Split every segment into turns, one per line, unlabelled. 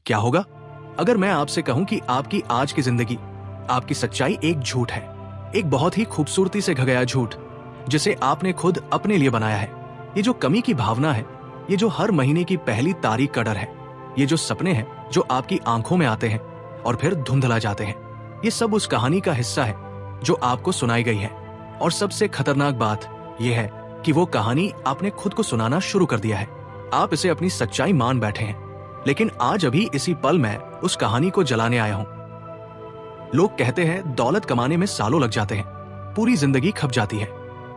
क्या होगा अगर मैं आपसे कहूं कि आपकी आज की जिंदगी, आपकी सच्चाई एक झूठ है, एक बहुत ही खूबसूरती से घगया झूठ जिसे आपने खुद अपने लिए बनाया है। ये जो कमी की भावना है, ये जो हर महीने की पहली तारीख का डर है, ये जो सपने हैं जो आपकी आंखों में आते हैं और फिर धुंधला जाते हैं, ये सब उस कहानी का हिस्सा है जो आपको सुनाई गई है। और सबसे खतरनाक बात यह है कि वो कहानी आपने खुद को सुनाना शुरू कर दिया है। आप इसे अपनी सच्चाई मान बैठे हैं, लेकिन आज अभी इसी पल मैं उस कहानी को जलाने आया हूं। लोग कहते हैं दौलत कमाने में सालों लग जाते हैं, पूरी जिंदगी खप जाती है।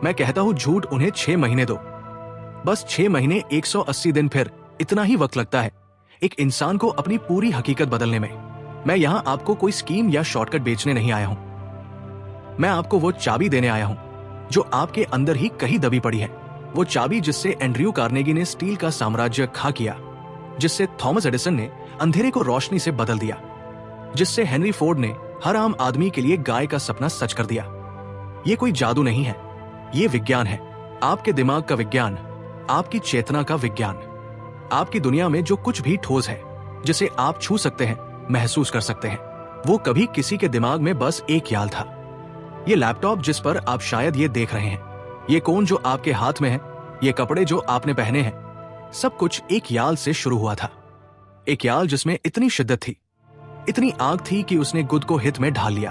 मैं कहता हूं झूठ उन्हें 6 महीने दो, बस 6 महीने 180 दिन, फिर इतना ही वक्त लगता है एक इंसान को अपनी पूरी हकीकत बदलने में। मैं यहां आपको कोई स्कीम या शॉर्टकट बेचने नहीं आया हूं, मैं आपको वो चाबी देने आया हूं जो आपके अंदर ही कहीं दबी पड़ी है। वो चाबी जिससे एंड्रयू कार्नेगी ने स्टील का साम्राज्य खा किया, जिससे थॉमस एडिसन ने अंधेरे को रोशनी से बदल दिया, जिससे हेनरी फोर्ड ने हर आम आदमी के लिए गाय का सपना सच कर दिया। ये कोई जादू नहीं है, ये विज्ञान है, आपके दिमाग का विज्ञान, आपकी चेतना का विज्ञान। आपकी दुनिया में जो कुछ भी ठोस है, जिसे आप छू सकते हैं, महसूस कर सकते हैं, वो कभी किसी के दिमाग में बस एक याल था। ये लैपटॉप जिस पर आप शायद ये देख रहे हैं, ये कोन जो आपके हाथ में है, ये कपड़े जो आपने पहने हैं, सब कुछ एक याल से शुरू हुआ था। एक याल जिसमें इतनी शिद्दत थी, इतनी आग थी कि उसने गुद को हित में ढाल लिया।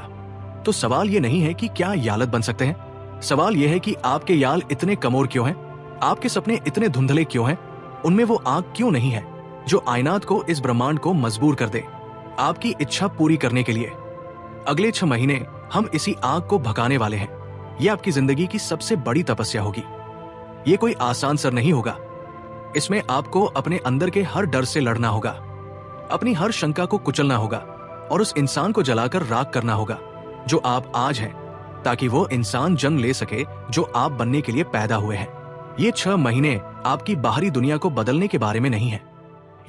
तो सवाल ये नहीं है कि क्या यालत बन सकते हैं, सवाल यह है कि आपके याल इतने कमोर क्यों हैं, आपके सपने इतने धुंधले क्यों हैं, उनमें वो आग क्यों नहीं है जो आयनात को, इस ब्रह्मांड को मजबूर कर दे आपकी इच्छा पूरी करने के लिए। अगले 6 महीने हम इसी आग को भगाने वाले हैं। यह आपकी जिंदगी की सबसे बड़ी तपस्या होगी। ये कोई आसान सर नहीं होगा, इसमें आपको अपने अंदर के हर डर से लड़ना होगा, अपनी हर शंका को कुचलना होगा और उस इंसान को जलाकर राख करना होगा जो आप आज हैं, ताकि वो इंसान जन्म ले सके जो आप बनने के लिए पैदा हुए हैं। ये 6 महीने आपकी बाहरी दुनिया को बदलने के बारे में नहीं है,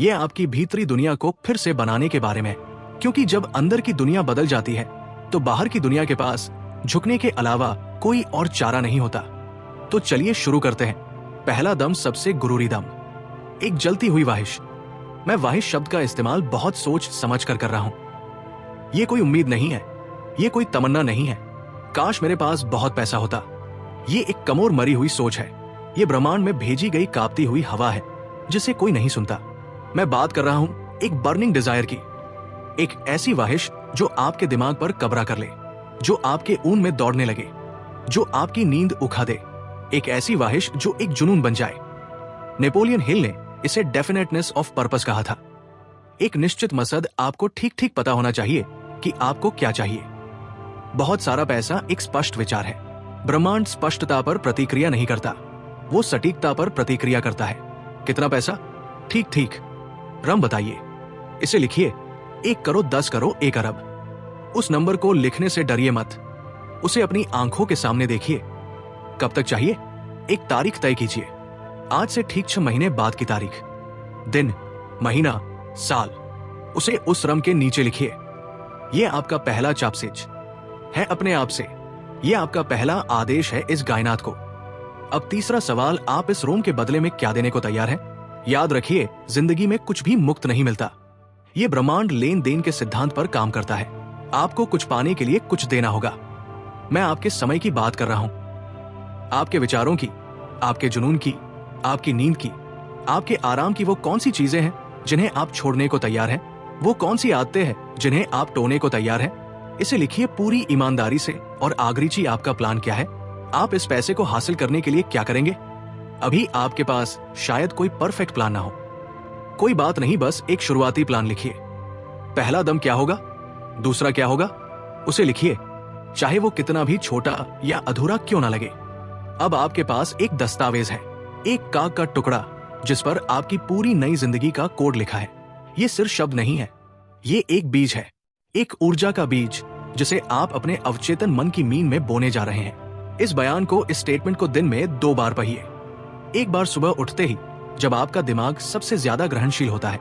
ये आपकी भीतरी दुनिया को फिर से बनाने के बारे में। क्योंकि जब अंदर की दुनिया बदल जाती है तो बाहर की दुनिया के पास झुकने के अलावा कोई और चारा नहीं होता। तो चलिए शुरू करते हैं। पहला दम, सबसे गुरूरी दम, एक जलती हुई वाहिश। मैं वाहिश शब्द का इस्तेमाल बहुत सोच समझ कर रहा हूं। यह कोई उम्मीद नहीं है, यह कोई तमन्ना नहीं है, काश मेरे पास बहुत पैसा होता। ये एक कमोर मरी हुई सोच है, ये ब्रह्मांड में भेजी गई कांपती हुई हवा है जिसे कोई नहीं सुनता। मैं बात कर रहा हूं एक बर्निंग डिजायर की, एक ऐसी वाहिश जो आपके दिमाग पर कब्जा कर ले, जो आपके ऊन में दौड़ने लगे, जो आपकी नींद उखा दे, एक ऐसी वाहिश जो एक जुनून बन जाए। नेपोलियन हिल ने इसे डेफिनेटनेस ऑफ पर्पस कहा था। एक निश्चित मकसद, आपको ठीक ठीक पता होना चाहिए कि आपको क्या चाहिए। बहुत सारा पैसा एक स्पष्ट विचार है। ब्रह्मांड स्पष्टता पर प्रतिक्रिया नहीं करता, वो सटीकता पर प्रतिक्रिया करता है। कितना पैसा? ठीक ठीक, रम बताइए, इसे लिखिए, 1 करोड़, 10 करोड़, 1 अरब। उस नंबर को लिखने से डरिए मत, उसे अपनी आंखों के सामने देखिए। कब तक चाहिए? एक तारीख तय कीजिए, आज से ठीक 6 महीने बाद की तारीख, दिन, महीना, साल, उसे उस रम के नीचे लिखिए। यह आपका पहला चापसेज है अपने आप से, यह आपका पहला आदेश है इस कायनात को। अब तीसरा सवाल, आप इस रोम के बदले में क्या देने को तैयार हैं? याद रखिए, जिंदगी में कुछ भी मुफ्त नहीं मिलता। यह ब्रह्मांड लेन देन के सिद्धांत पर काम करता है। आपको कुछ पाने के लिए कुछ देना होगा। मैं आपके समय की बात कर रहा हूं, आपके विचारों की, आपके जुनून की, आपकी नींद की, आपके आराम की। वो कौन सी चीजें हैं जिन्हें आप छोड़ने को तैयार हैं? वो कौन सी आदतें हैं जिन्हें आप टोने को तैयार हैं? इसे लिखिए पूरी ईमानदारी से। और आगरीची, आपका प्लान क्या है? आप इस पैसे को हासिल करने के लिए क्या करेंगे? अभी आपके पास शायद कोई परफेक्ट प्लान ना हो, कोई बात नहीं, बस एक शुरुआती प्लान लिखिए। पहला दम क्या होगा, दूसरा क्या होगा, उसे लिखिए, चाहे वो कितना भी छोटा या अधूरा क्यों ना लगे। अब आपके पास एक दस्तावेज है, एक कागज का टुकड़ा जिस पर आपकी पूरी नई जिंदगी का कोड लिखा है। ये सिर्फ शब्द नहीं है, ये एक बीज है, एक ऊर्जा का बीज जिसे आप अपने अवचेतन मन की मीन में बोने जा रहे हैं। इस बयान को, इस स्टेटमेंट को दिन में 2 बार पढ़िए। एक बार सुबह उठते ही, जब आपका दिमाग सबसे ज्यादा ग्रहणशील होता है,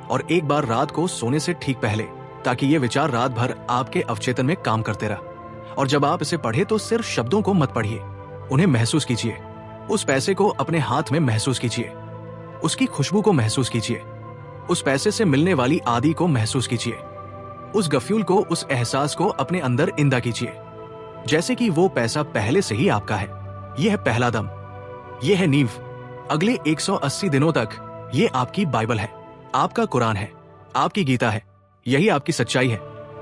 और एक बार रात को सोने से ठीक पहले, ताकि ये विचार रात भर आपके अवचेतन में काम करते रहा। और जब आप इसे पढ़े तो सिर्फ शब्दों को मत पढ़िए, उन्हें महसूस कीजिए। उस पैसे को अपने हाथ में महसूस कीजिए, उसकी खुशबू को महसूस कीजिए, उस पैसे से मिलने वाली आदि को महसूस कीजिए। उस गफ्यूल को, उस एहसास को अपने अंदर इंदा कीजिए, जैसे कि वो पैसा पहले से ही आपका है। यह है पहला दम, यह है नींव। अगले 180 दिनों तक ये आपकी बाइबल है, आपका कुरान है, आपकी गीता है, यही आपकी सच्चाई है।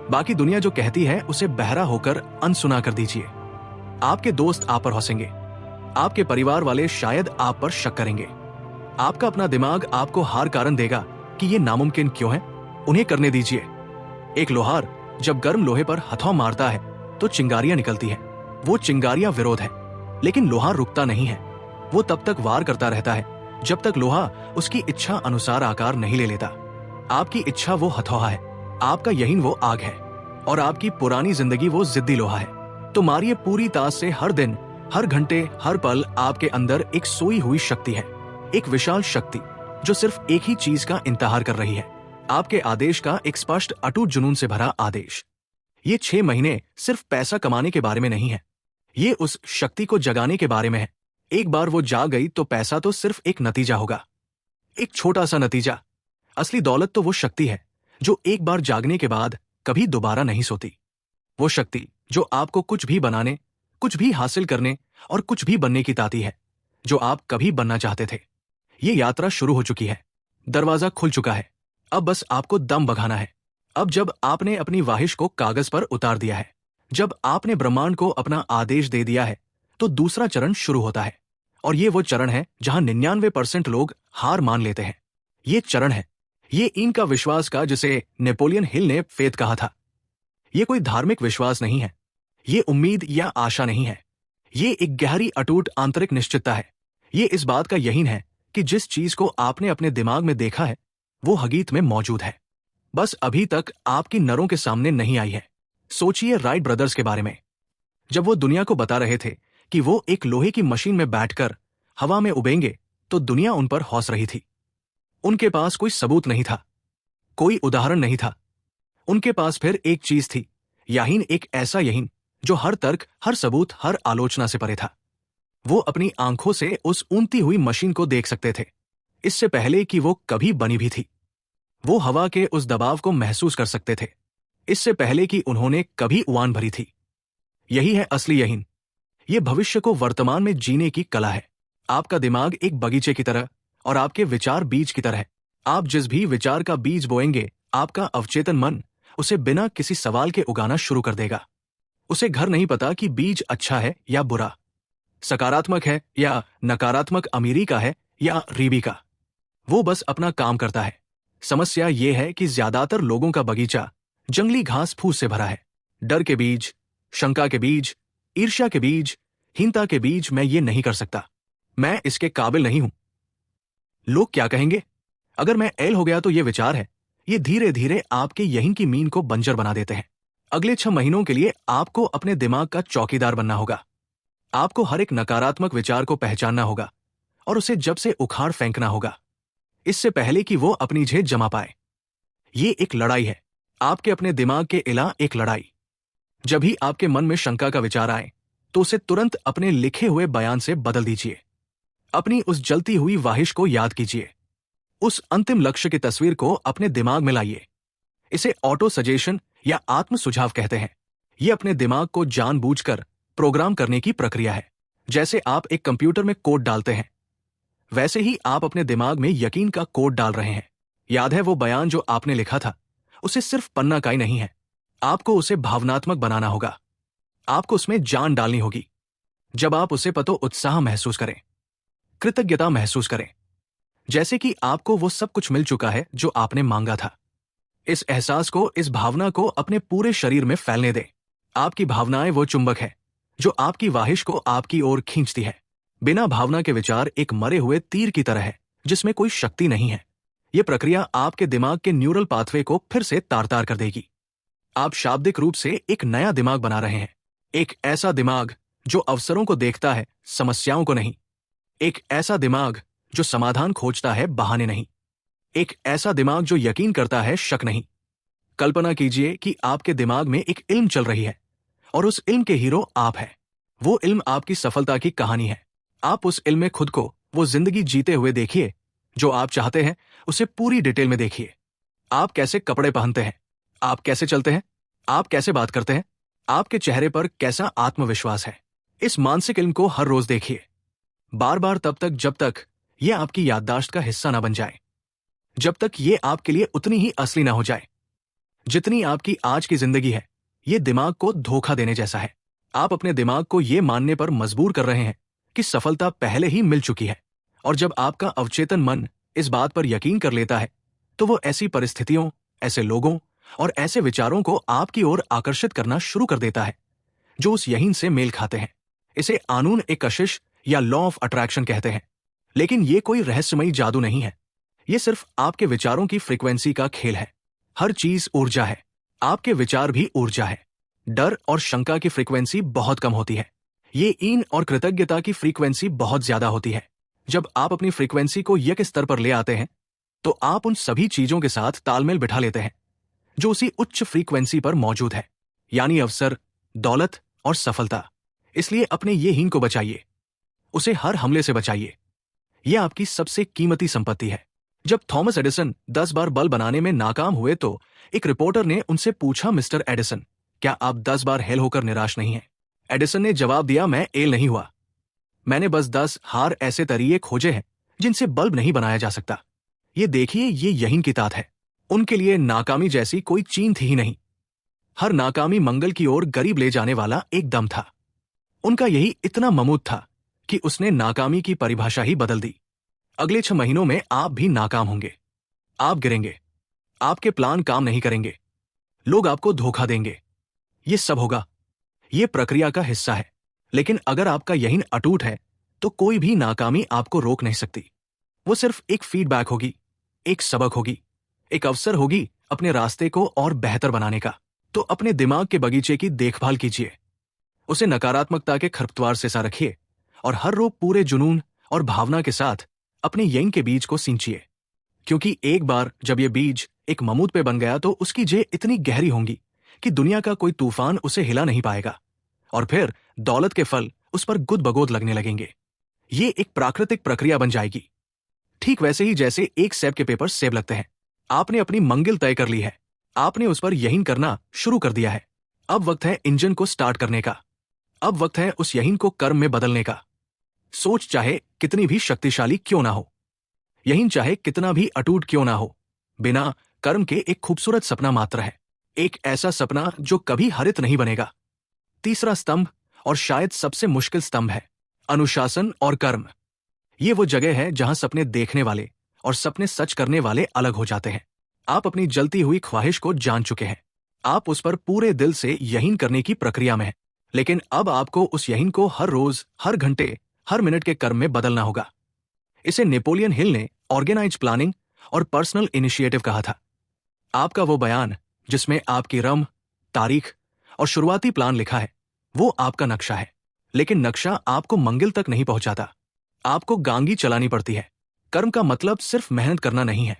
बाकी दुनिया जो कहती है उसे बहरा होकर अनसुना कर दीजिए। आपके दोस्त आप पर हंसेंगे, आपके परिवार वाले शायद आप पर शक करेंगे, आपका अपना दिमाग आपको हार कारण देगा कि ये नामुमकिन क्यों है। उन्हें करने दीजिए। एक लोहार जब गर्म लोहे पर हथौड़ा मारता है तो चिंगारियां निकलती हैं। वो चिंगारियां विरोध है, लेकिन लोहार रुकता नहीं है। वो तब तक वार करता रहता है जब तक लोहा उसकी इच्छा अनुसार आकार नहीं ले लेता। आपकी इच्छा वो हथौड़ा है, आपका यकीन वो आग है, और आपकी पुरानी जिंदगी वो जिद्दी लोहा है। तो मारिए पूरी तास से। हर दिन, हर घंटे, हर पल आपके अंदर एक सोई हुई शक्ति है, एक विशाल शक्ति जो सिर्फ एक ही चीज का इंतजार कर रही है, आपके आदेश का, एक स्पष्ट अटूट जुनून से भरा आदेश। ये 6 महीने सिर्फ पैसा कमाने के बारे में नहीं है, ये उस शक्ति को जगाने के बारे में है। एक बार वो जाग गई तो पैसा तो सिर्फ एक नतीजा होगा, एक छोटा सा नतीजा। असली दौलत तो वो शक्ति है जो एक बार जागने के बाद कभी दोबारा नहीं सोती। वो शक्ति जो आपको कुछ भी बनाने, कुछ भी हासिल करने और कुछ भी बनने की ताती है जो आप कभी बनना चाहते थे। ये यात्रा शुरू हो चुकी है, दरवाजा खुल चुका है। अब बस आपको दम बगाना है। अब जब आपने अपनी ख्वाहिश को कागज पर उतार दिया है, जब आपने ब्रह्मांड को अपना आदेश दे दिया है, तो दूसरा चरण शुरू होता है। और ये वो चरण है जहां 99% लोग हार मान लेते हैं। ये चरण है, ये इनका विश्वास का, जिसे नेपोलियन हिल ने फेथ कहा था। ये कोई धार्मिक विश्वास नहीं है, ये उम्मीद या आशा नहीं है, ये एक गहरी अटूट आंतरिक निश्चितता है। ये इस बात का यकीन है कि जिस चीज को आपने अपने दिमाग में देखा है वो हकीकत में मौजूद है, बस अभी तक आपकी नरों के सामने नहीं आई है। सोचिए राइट ब्रदर्स के बारे में। जब वो दुनिया को बता रहे थे कि वो एक लोहे की मशीन में बैठकर हवा में उड़ेंगे, तो दुनिया उन पर हंस रही थी। उनके पास कोई सबूत नहीं था, कोई उदाहरण नहीं था। उनके पास फिर एक चीज थी, यकीन, एक ऐसा यकीन जो हर तर्क, हर सबूत, हर आलोचना से परे था। वो अपनी आंखों से उस ऊंती हुई मशीन को देख सकते थे, इससे पहले कि वो कभी बनी भी थी। वो हवा के उस दबाव को महसूस कर सकते थे, इससे पहले कि उन्होंने कभी उड़ान भरी थी। यही है असली यकीन। ये भविष्य को वर्तमान में जीने की कला है। आपका दिमाग एक बगीचे की तरह और आपके विचार बीज की तरह है। आप जिस भी विचार का बीज बोएंगे, आपका अवचेतन मन उसे बिना किसी सवाल के उगाना शुरू कर देगा। उसे घर नहीं पता कि बीज अच्छा है या बुरा, सकारात्मक है या नकारात्मक, अमीरी का है या गरीबी का। वो बस अपना काम करता है। समस्या ये है कि ज्यादातर लोगों का बगीचा जंगली घास फूस से भरा है। डर के बीज, शंका के बीज, ईर्ष्या के बीज, हीनता के बीज। मैं ये नहीं कर सकता, मैं इसके काबिल नहीं हूं, लोग क्या कहेंगे, अगर मैं एल हो गया तो ये विचार है। ये धीरे धीरे आपके यकीन की मीन को बंजर बना देते हैं। अगले 6 महीनों के लिए आपको अपने दिमाग का चौकीदार बनना होगा। आपको हर एक नकारात्मक विचार को पहचानना होगा और उसे जब से उखाड़ फेंकना होगा, इससे पहले कि वो अपनी झेल जमा पाए। ये एक लड़ाई है, आपके अपने दिमाग के इला एक लड़ाई। जब भी आपके मन में शंका का विचार आए तो उसे तुरंत अपने लिखे हुए बयान से बदल दीजिए। अपनी उस जलती हुई ख्वाहिश को याद कीजिए, उस अंतिम लक्ष्य की तस्वीर को अपने दिमाग में लाइए। इसे ऑटो सजेशन या आत्म सुझाव कहते हैं। यह अपने दिमाग को जानबूझकर प्रोग्राम करने की प्रक्रिया है। जैसे आप एक कंप्यूटर में कोड डालते हैं, वैसे ही आप अपने दिमाग में यकीन का कोड डाल रहे हैं। याद है वो बयान जो आपने लिखा था, उसे सिर्फ पन्ना का ही नहीं है, आपको उसे भावनात्मक बनाना होगा। आपको उसमें जान डालनी होगी। जब आप उसे पतो उत्साह महसूस करें, कृतज्ञता महसूस करें, जैसे कि आपको वो सब कुछ मिल चुका है जो आपने मांगा था। इस एहसास को, इस भावना को अपने पूरे शरीर में फैलने दें। आपकी भावनाएं वो चुंबक है जो आपकी ख्वाहिश को आपकी ओर खींचती है। बिना भावना के विचार एक मरे हुए तीर की तरह है जिसमें कोई शक्ति नहीं है। यह प्रक्रिया आपके दिमाग के न्यूरल पाथवे को फिर से तार तार कर देगी। आप शाब्दिक रूप से एक नया दिमाग बना रहे हैं, एक ऐसा दिमाग जो अवसरों को देखता है, समस्याओं को नहीं। एक ऐसा दिमाग जो समाधान खोजता है, बहाने नहीं। एक ऐसा दिमाग जो यकीन करता है, शक नहीं। कल्पना कीजिए कि आपके दिमाग में एक इल्म चल रही है और उस इल्म के हीरो आप हैं। वो इल्म आपकी सफलता की कहानी है। आप उस इल्म में खुद को वो जिंदगी जीते हुए देखिए जो आप चाहते हैं उसे पूरी डिटेल में देखिए। आप कैसे कपड़े पहनते हैं, आप कैसे चलते हैं, आप कैसे बात करते हैं, आपके चेहरे पर कैसा आत्मविश्वास है। इस मानसिक इल्म को हर रोज देखिए, बार बार, तब तक जब तक यह आपकी याददाश्त का हिस्सा ना बन जाए, जब तक ये आपके लिए उतनी ही असली ना हो जाए जितनी आपकी आज की जिंदगी है। ये दिमाग को धोखा देने जैसा है। आप अपने दिमाग को ये मानने पर मजबूर कर रहे हैं कि सफलता पहले ही मिल चुकी है। और जब आपका अवचेतन मन इस बात पर यकीन कर लेता है तो वो ऐसी परिस्थितियों, ऐसे लोगों और ऐसे विचारों को आपकी ओर आकर्षित करना शुरू कर देता है जो उस यकीन से मेल खाते हैं। इसे कानून ए कशिश या लॉ ऑफ अट्रैक्शन कहते हैं। लेकिन ये कोई रहस्यमयी जादू नहीं है। ये सिर्फ आपके विचारों की फ्रीक्वेंसी का खेल है। हर चीज ऊर्जा है, आपके विचार भी ऊर्जा है। डर और शंका की फ्रीक्वेंसी बहुत कम होती है। ये ईन और कृतज्ञता की फ्रीक्वेंसी बहुत ज्यादा होती है। जब आप अपनी फ्रीक्वेंसी को एक स्तर पर ले आते हैं तो आप उन सभी चीजों के साथ तालमेल बिठा लेते हैं जो उसी उच्च फ्रीक्वेंसी पर मौजूद है, यानी अवसर, दौलत और सफलता। इसलिए अपने ये हीन को बचाइए, उसे हर हमले से बचाइए। यह आपकी सबसे कीमती संपत्ति है। जब थॉमस एडिसन 10 बार बल्ब बनाने में नाकाम हुए तो एक रिपोर्टर ने उनसे पूछा, मिस्टर एडिसन, क्या आप 10 बार फेल होकर निराश नहीं हैं? एडिसन ने जवाब दिया, मैं फेल नहीं हुआ। मैंने बस 10 हार ऐसे तरीके खोजे हैं जिनसे बल्ब नहीं बनाया जा सकता। ये देखिए, ये यकीन की तात है। उनके लिए नाकामी जैसी कोई चीन थी ही नहीं। हर नाकामी मंगल की ओर करीब ले जाने वाला एक दम था। उनका यही इतना ममूद था कि उसने नाकामी की परिभाषा ही बदल दी। अगले 6 महीनों में आप भी नाकाम होंगे। आप गिरेंगे, आपके प्लान काम नहीं करेंगे, लोग आपको धोखा देंगे। ये सब होगा, ये प्रक्रिया का हिस्सा है। लेकिन अगर आपका यकीन अटूट है तो कोई भी नाकामी आपको रोक नहीं सकती। वो सिर्फ एक फीडबैक होगी, एक सबक होगी, एक अवसर होगी अपने रास्ते को और बेहतर बनाने का। तो अपने दिमाग के बगीचे की देखभाल कीजिए, उसे नकारात्मकता के खरपतवार से सा रखिए और हर रोज पूरे जुनून और भावना के साथ अपने यंग के बीज को सींचिए। क्योंकि एक बार जब ये बीज एक ममूद पे बन गया तो उसकी जड़ इतनी गहरी होंगी कि दुनिया का कोई तूफान उसे हिला नहीं पाएगा और फिर दौलत के फल उस पर गुद बगोद लगने लगेंगे। ये एक प्राकृतिक प्रक्रिया बन जाएगी, ठीक वैसे ही जैसे एक सेब के पेपर सेब लगते हैं। आपने अपनी मंजिल तय कर ली है, आपने उस पर यकीन करना शुरू कर दिया है। अब वक्त है इंजन को स्टार्ट करने का। अब वक्त है उस यकीन को कर्म में बदलने का। सोच चाहे कितनी भी शक्तिशाली क्यों ना हो, यकीन चाहे कितना भी अटूट क्यों ना हो, बिना कर्म के एक खूबसूरत सपना मात्र है। एक ऐसा सपना जो कभी हरित नहीं बनेगा। तीसरा स्तंभ और शायद सबसे मुश्किल स्तंभ है अनुशासन और कर्म। ये वो जगह है जहां सपने देखने वाले और सपने सच करने वाले अलग हो जाते हैं। आप अपनी जलती हुई ख्वाहिश को जान चुके हैं, आप उस पर पूरे दिल से यकीन करने की प्रक्रिया में हैं। लेकिन अब आपको उस यकीन को हर रोज, हर घंटे, हर मिनट के कर्म में बदलना होगा। इसे नेपोलियन हिल ने ऑर्गेनाइज्ड प्लानिंग और पर्सनल इनिशिएटिव कहा था। आपका वो बयान जिसमें आपकी रम, तारीख और शुरुआती प्लान लिखा है, वो आपका नक्शा है। लेकिन नक्शा आपको मंजिल तक नहीं पहुंचाता, आपको गांगी चलानी पड़ती है। कर्म का मतलब सिर्फ मेहनत करना नहीं है,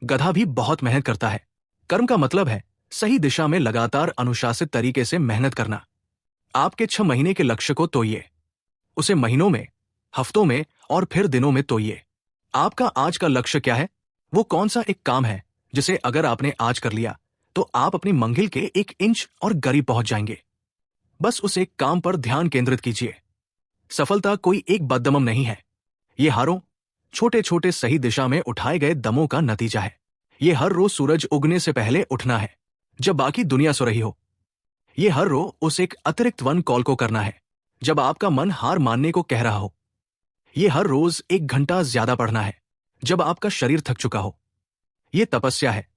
गधा भी बहुत मेहनत करता है। कर्म का मतलब है सही दिशा में लगातार अनुशासित तरीके से मेहनत करना। आपके 6 महीने के लक्ष्य को तोड़िए, उसे महीनों में, हफ्तों में और फिर दिनों में तोड़िए। आपका आज का लक्ष्य क्या है? वो कौन सा एक काम है जिसे अगर आपने आज कर लिया तो आप अपनी मंजिल के 1 इंच और करीब पहुंच जाएंगे? बस उस एक काम पर ध्यान केंद्रित कीजिए। सफलता कोई एक बददमम नहीं है, ये हारों, छोटे छोटे सही दिशा में उठाए गए दमों का नतीजा है। ये हर रोज सूरज उगने से पहले उठना है जब बाकी दुनिया सो रही हो। ये हर रोज उस एक अतिरिक्त वन कॉल को करना है जब आपका मन हार मानने को कह रहा हो। ये हर रोज 1 घंटा ज्यादा पढ़ना है जब आपका शरीर थक चुका हो। ये तपस्या है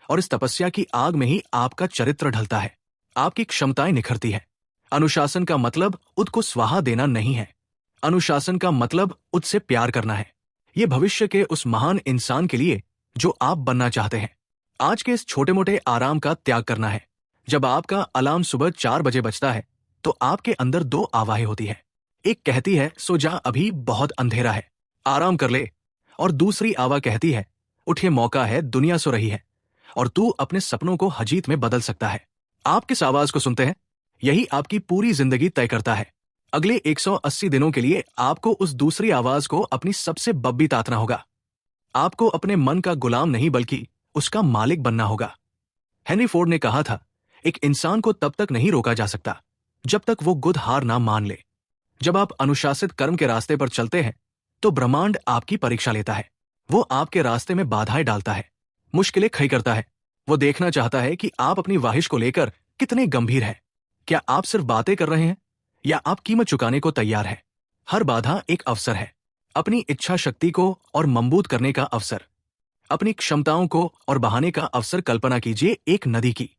और इस तपस्या की आग में ही आपका चरित्र ढलता है, आपकी क्षमताएं निखरती है। अनुशासन का मतलब खुद को स्वाहा देना नहीं है, अनुशासन का मतलब खुद से प्यार करना है। ये भविष्य के उस महान इंसान के लिए जो आप बनना चाहते हैं। आज के इस छोटे मोटे आराम का त्याग करना है। जब आपका अलार्म सुबह 4 बजे बजता है तो आपके अंदर 2 आवाज़ें होती है। एक कहती है सो जा, अभी बहुत अंधेरा है, आराम कर ले। और दूसरी आवाज़ कहती है उठिए, मौका है, दुनिया सो रही है और तू अपने सपनों को हजीत में बदल सकता है। आप किस आवाज को सुनते हैं, यही आपकी पूरी जिंदगी तय करता है। अगले 180 दिनों के लिए आपको उस दूसरी आवाज को अपनी सबसे बब्बी तातना होगा। आपको अपने मन का गुलाम नहीं बल्कि उसका मालिक बनना होगा। हेनरी फोर्ड ने कहा था, एक इंसान को तब तक नहीं रोका जा सकता जब तक वो गुद हार ना मान ले। जब आप अनुशासित कर्म के रास्ते पर चलते हैं तो ब्रह्मांड आपकी परीक्षा लेता है। वो आपके रास्ते में बाधाएं डालता है, मुश्किलें खड़ी करता है। वो देखना चाहता है कि आप अपनी वाहिश को लेकर कितने गंभीर हैं। क्या आप सिर्फ बातें कर रहे हैं या आप कीमत चुकाने को तैयार हैं? हर बाधा एक अवसर है, अपनी इच्छा शक्ति को और मजबूत करने का अवसर, अपनी क्षमताओं को और बहाने का अवसर। कल्पना कीजिए एक नदी की।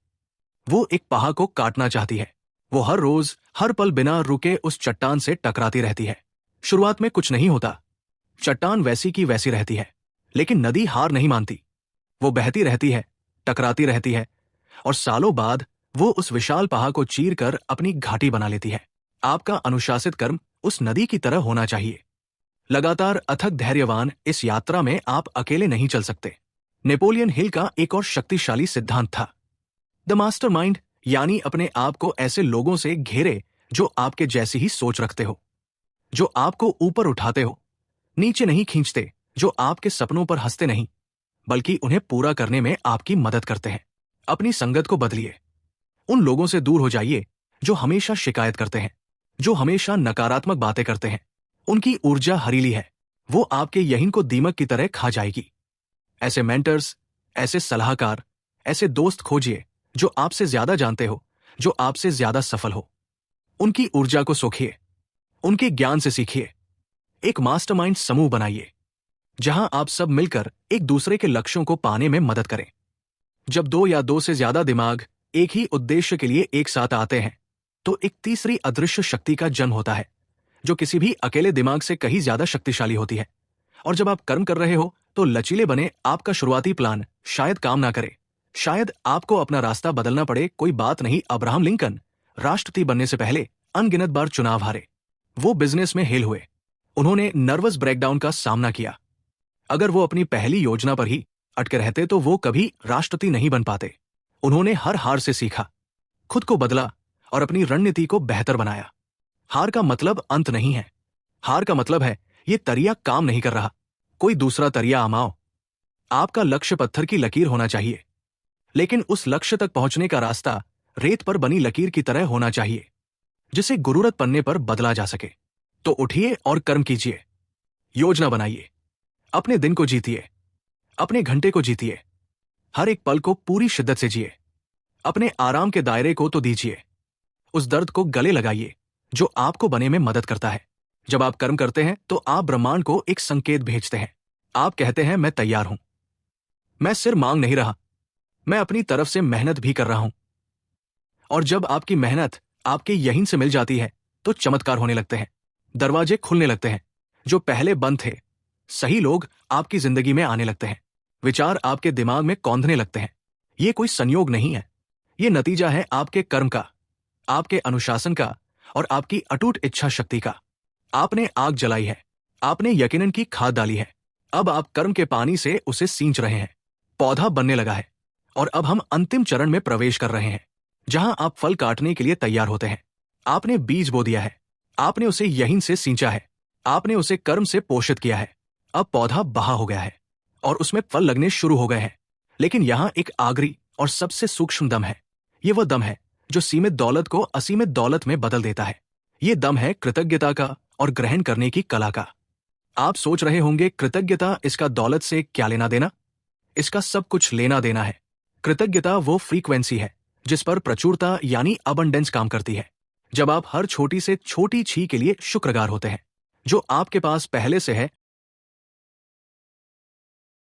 वो एक पहाड़ को काटना चाहती है। वो हर रोज हर पल बिना रुके उस चट्टान से टकराती रहती है। शुरुआत में कुछ नहीं होता, चट्टान वैसी की वैसी रहती है, लेकिन नदी हार नहीं मानती। वो बहती रहती है, टकराती रहती है, और सालों बाद वो उस विशाल पहाड़ को चीर कर अपनी घाटी बना लेती है। आपका अनुशासित कर्म उस नदी की तरह होना चाहिए, लगातार अथक धैर्यवान। इस यात्रा में आप अकेले नहीं चल सकते। नेपोलियन हिल का एक और शक्तिशाली सिद्धांत था, द मास्टरमाइंड, यानी अपने आप को ऐसे लोगों से घेरे जो आपके जैसी ही सोच रखते हो, जो आपको ऊपर उठाते हो, नीचे नहीं खींचते, जो आपके सपनों पर हंसते नहीं बल्कि उन्हें पूरा करने में आपकी मदद करते हैं। अपनी संगत को बदलिए। उन लोगों से दूर हो जाइए जो हमेशा शिकायत करते हैं, जो हमेशा नकारात्मक बातें करते हैं। उनकी ऊर्जा हरीली है, वो आपके यहीन को दीमक की तरह खा जाएगी। ऐसे मेंटर्स, ऐसे सलाहकार, ऐसे दोस्त खोजिए जो आपसे ज्यादा जानते हो, जो आपसे ज्यादा सफल हो। उनकी ऊर्जा को सोखिए, उनके ज्ञान से सीखिए। एक मास्टरमाइंड समूह बनाइए जहां आप सब मिलकर एक दूसरे के लक्ष्यों को पाने में मदद करें। जब दो या दो से ज्यादा दिमाग एक ही उद्देश्य के लिए एक साथ आते हैं तो एक तीसरी अदृश्य शक्ति का जन्म होता है, जो किसी भी अकेले दिमाग से कहीं ज्यादा शक्तिशाली होती है। और जब आप कर्म कर रहे हो तो लचीले बने। आपका शुरुआती प्लान शायद काम ना करे, शायद आपको अपना रास्ता बदलना पड़े, कोई बात नहीं। अब्राहम लिंकन राष्ट्रपति बनने से पहले अनगिनत बार चुनाव हारे। वो बिजनेस में हेल हुए, उन्होंने नर्वस ब्रेकडाउन का सामना किया। अगर वो अपनी पहली योजना पर ही अटके रहते तो वो कभी राष्ट्रपति नहीं बन पाते। उन्होंने हर हार से सीखा, खुद को बदला और अपनी रणनीति को बेहतर बनाया। हार का मतलब अंत नहीं है, हार का मतलब है ये तरिया काम नहीं कर रहा, कोई दूसरा तरिया आमाओ। आपका लक्ष्य पत्थर की लकीर होना चाहिए, लेकिन उस लक्ष्य तक पहुंचने का रास्ता रेत पर बनी लकीर की तरह होना चाहिए, जिसे जरूरत पड़ने पर बदला जा सके। तो उठिए और कर्म कीजिए, योजना बनाइए, अपने दिन को जीतिए, अपने घंटे को जीतिए, हर एक पल को पूरी शिद्दत से जिए। अपने आराम के दायरे को तो दीजिए, उस दर्द को गले लगाइए जो आपको बने में मदद करता है। जब आप कर्म करते हैं तो आप ब्रह्मांड को एक संकेत भेजते हैं। आप कहते हैं, मैं तैयार हूं, मैं सिर मांग नहीं रहा, मैं अपनी तरफ से मेहनत भी कर रहा हूं। और जब आपकी मेहनत आपके यहीन से मिल जाती है तो चमत्कार होने लगते हैं, दरवाजे खुलने लगते हैं जो पहले बंद थे। सही लोग आपकी जिंदगी में आने लगते हैं, विचार आपके दिमाग में कौंधने लगते हैं। ये कोई संयोग नहीं है, ये नतीजा है आपके कर्म का, आपके अनुशासन का और आपकी अटूट इच्छा शक्ति का। आपने आग जलाई है, आपने यकीनन की खाद डाली है, अब आप कर्म के पानी से उसे सींच रहे हैं। पौधा बनने लगा है और अब हम अंतिम चरण में प्रवेश कर रहे हैं, जहां आप फल काटने के लिए तैयार होते हैं। आपने बीज बो दिया है, आपने उसे यहीन से सींचा है, आपने उसे कर्म से पोषित किया है। अब पौधा बहा हो गया है और उसमें फल लगने शुरू हो गए हैं। लेकिन यहां एक आखिरी और सबसे सूक्ष्म दम है। ये वह दम है जो सीमित दौलत को असीमित दौलत में बदल देता है। ये दम है कृतज्ञता का और ग्रहण करने की कला का। आप सोच रहे होंगे, कृतज्ञता, इसका दौलत से क्या लेना देना? इसका सब कुछ लेना देना है। कृतज्ञता वो फ्रीक्वेंसी है जिस पर प्रचुरता यानी अबंडेंस काम करती है। जब आप हर छोटी से छोटी छी के लिए शुक्रगुजार होते हैं जो आपके पास पहले से है